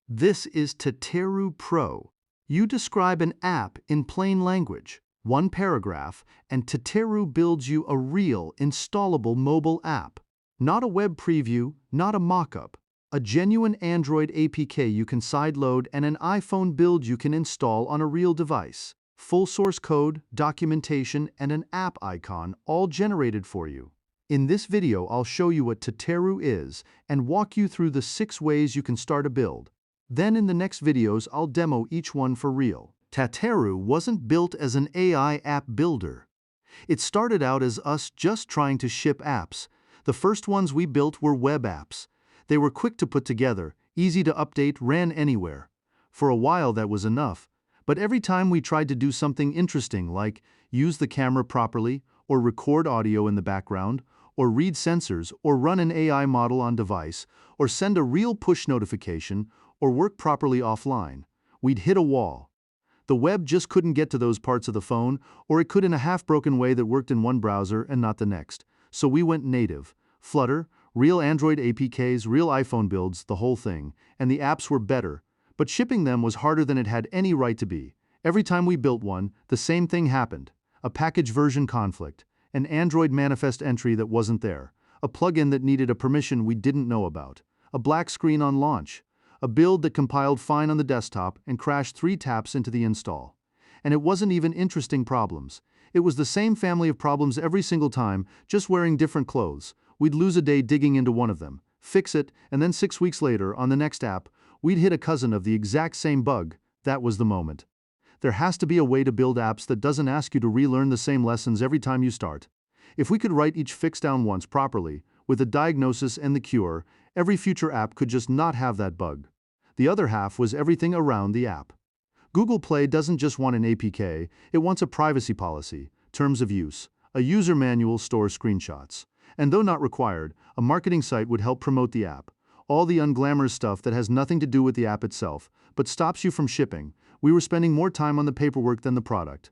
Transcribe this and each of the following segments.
This is Tateru Pro. You describe an app in plain language, one paragraph, and Tateru builds you a real, installable mobile app. Not a web preview, not a mock-up. A genuine Android APK you can sideload and an iPhone build you can install on a real device. Full source code, documentation, and an app icon all generated for you. In this video, I'll show you what Tateru is and walk you through the 6 ways you can start a build. Then in the next videos, I'll demo each one for real. Tateru wasn't built as an AI app builder. It started out as us just trying to ship apps. The first ones we built were web apps. They were quick to put together, easy to update, ran anywhere. For a while that was enough. But every time we tried to do something interesting like use the camera properly, or record audio in the background, or read sensors, or run an AI model on device, or send a real push notification, or work properly offline, we'd hit a wall. The web just couldn't get to those parts of the phone, or it could in a half-broken way that worked in one browser and not the next. So we went native. Flutter, real Android APKs, real iPhone builds, the whole thing. And the apps were better. But shipping them was harder than it had any right to be. Every time we built one, the same thing happened. A package version conflict. An Android manifest entry that wasn't there. A plugin that needed a permission we didn't know about. A black screen on launch. A build that compiled fine on the desktop and crashed 3 taps into the install. And it wasn't even interesting problems. It was the same family of problems every single time, just wearing different clothes. We'd lose a day digging into one of them, fix it, and then 6 weeks later, on the next app, we'd hit a cousin of the exact same bug. That was the moment. There has to be a way to build apps that doesn't ask you to relearn the same lessons every time you start. If we could write each fix down once properly, with a diagnosis and the cure, every future app could just not have that bug. The other half was everything around the app. Google Play doesn't just want an APK, it wants a privacy policy, terms of use, a user manual stores screenshots. And though not required, a marketing site would help promote the app. All the unglamorous stuff that has nothing to do with the app itself, but stops you from shipping. We were spending more time on the paperwork than the product.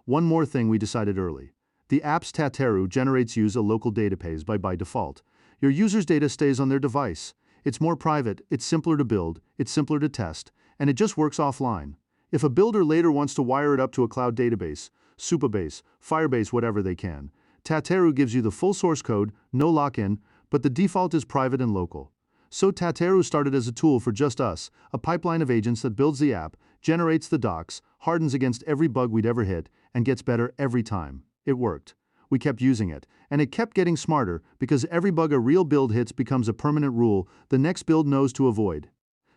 One more thing we decided early. The app's Tateru generates use a local database by default. Your user's data stays on their device. It's more private, it's simpler to build, it's simpler to test, and it just works offline. If a builder later wants to wire it up to a cloud database, Supabase, Firebase, whatever they can, Tateru gives you the full source code, no lock-in, but the default is private and local. So Tateru started as a tool for just us, a pipeline of agents that builds the app, generates the docs, hardens against every bug we'd ever hit, and gets better every time. It worked. We kept using it, and it kept getting smarter because every bug a real build hits becomes a permanent rule the next build knows to avoid.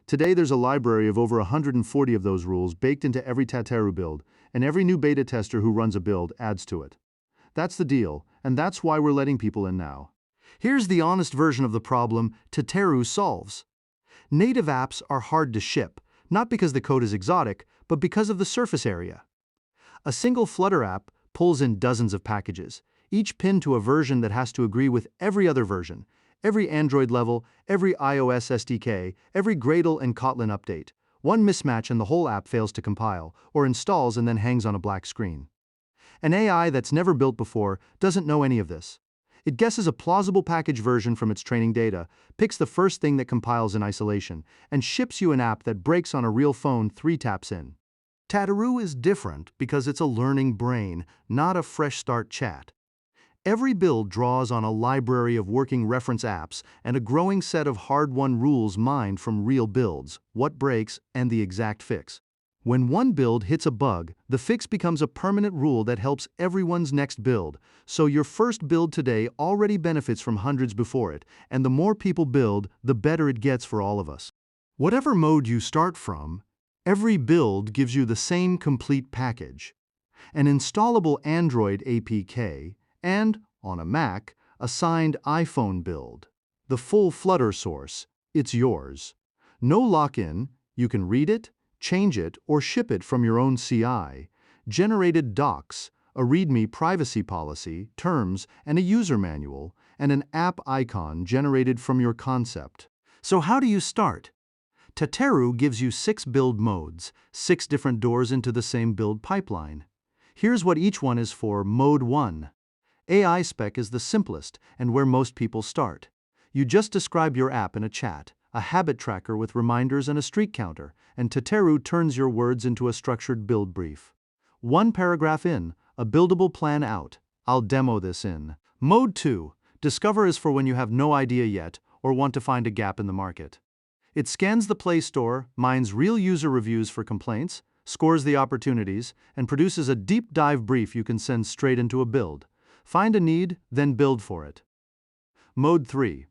Today there's a library of over 140 of those rules baked into every Tateru build, and every new beta tester who runs a build adds to it. That's the deal, and that's why we're letting people in now. Here's the honest version of the problem Tateru solves. Native apps are hard to ship, not because the code is exotic, but because of the surface area. A single Flutter app pulls in dozens of packages, each pinned to a version that has to agree with every other version, every Android level, every iOS SDK, every Gradle and Kotlin update. One mismatch and the whole app fails to compile, or installs and then hangs on a black screen. An AI that's never built before doesn't know any of this. It guesses a plausible package version from its training data, picks the first thing that compiles in isolation, and ships you an app that breaks on a real phone 3 taps in. Tateru is different because it's a learning brain, not a fresh start chat. Every build draws on a library of working reference apps and a growing set of hard-won rules mined from real builds, what breaks, and the exact fix. When one build hits a bug, the fix becomes a permanent rule that helps everyone's next build. So your first build today already benefits from hundreds before it, and the more people build, the better it gets for all of us. Whatever mode you start from, every build gives you the same complete package. An installable Android APK, and, on a Mac, a signed iPhone build. The full Flutter source, it's yours. No lock-in, you can read it, change it, or ship it from your own CI. Generated docs, a README privacy policy, terms, and a user manual, and an app icon generated from your concept. So how do you start? Tateru gives you 6 build modes, 6 different doors into the same build pipeline. Here's what each one is for. Mode 1. AI spec is the simplest and where most people start. You just describe your app in a chat, a habit tracker with reminders and a streak counter, and Tateru turns your words into a structured build brief. One paragraph in, a buildable plan out. I'll demo this in. Mode 2. Discover is for when you have no idea yet or want to find a gap in the market. It scans the Play Store, mines real user reviews for complaints, scores the opportunities, and produces a deep dive brief you can send straight into a build. Find a need, then build for it. Mode 3.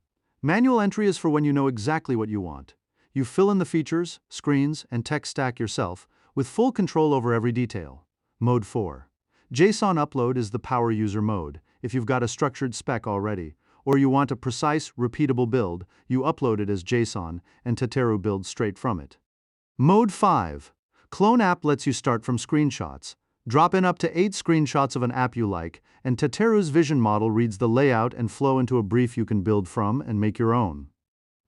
Manual entry is for when you know exactly what you want. You fill in the features, screens, and tech stack yourself, with full control over every detail. Mode 4. JSON upload is the power user mode. If you've got a structured spec already, or you want a precise, repeatable build, you upload it as JSON, and Tateru builds straight from it. Mode 5. Clone app lets you start from screenshots. Drop in up to 8 screenshots of an app you like, and Tateru's vision model reads the layout and flow into a brief you can build from and make your own.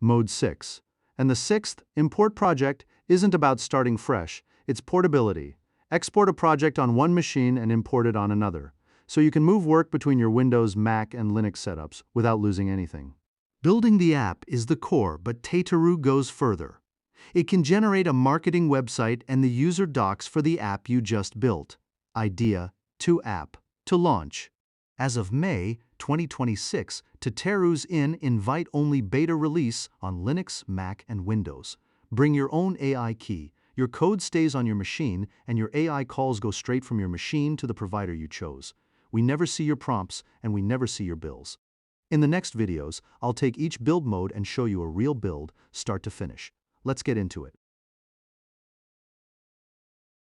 Mode 6. And the sixth, import project, isn't about starting fresh, it's portability. Export a project on one machine and import it on another, so you can move work between your Windows, Mac, and Linux setups without losing anything. Building the app is the core, but Tateru goes further. It can generate a marketing website and the user docs for the app you just built. Idea to app to launch. As of May 2026, Tateru's in invite-only beta release on Linux, Mac, and Windows. Bring your own AI key. Your code stays on your machine, and your AI calls go straight from your machine to the provider you chose. We never see your prompts, and we never see your bills. In the next videos, I'll take each build mode and show you a real build, start to finish. Let's get into it.